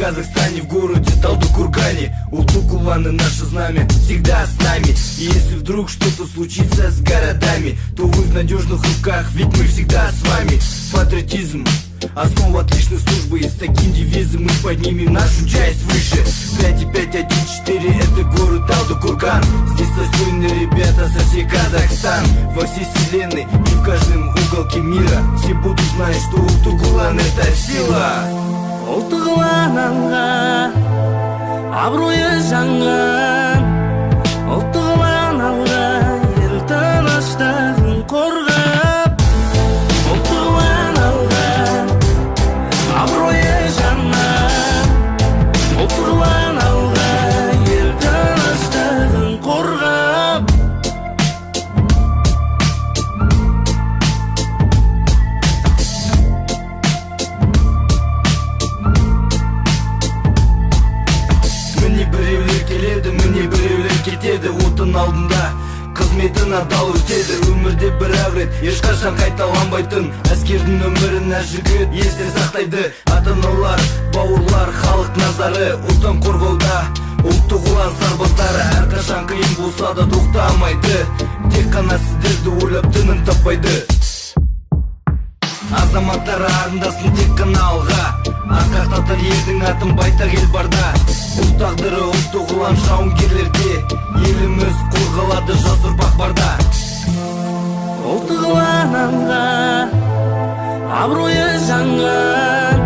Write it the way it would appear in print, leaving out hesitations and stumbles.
Казахстане, в городе Талдыкургане. Ултук уланы, наше знамя всегда с нами. И если вдруг что-то случится с городами, то вы в надежных руках, ведь мы всегда с вами. Патриотизм — основа отличной службы, и с таким девизом мы поднимем нашу часть выше. 5514 — это город Талдыкурган. Здесь достойные ребята со всей Казахстан. Во всей вселенной и в каждом уголке мира все будут знать, что Ултук улан — это сила. Ултук уланға абыройы жаңған, Ултук уланға ел тыныштығын қорғап, Ултук уланға абыройы жаңған, Ултук уланға ел тыныштығын қорғап. Міне біреулер келеді, міне біреулер кетеді. Отын алдында қызметін адал өтеді. Өмірде бір-ақ рет ешқашан қайталанбайтын әскердің өмірін әр жігіт есте сақтайды. Ата-аналар, бауырлар, халық назары отан қорғауда Ултук улан сарбаздары. Әрқашан қиын болса да тоқтамайды, тек қана сіздерді ойлап тыным таппайды. Азаматтар арындасын тек қана алға, асқақтатар елдің атын байтақ ел барда. Ұлт тағдыры Ултук улан жауынгерлерде, еліміз қорғалады жас ұрпақ барда. Ултук уланға абыройы жаңған,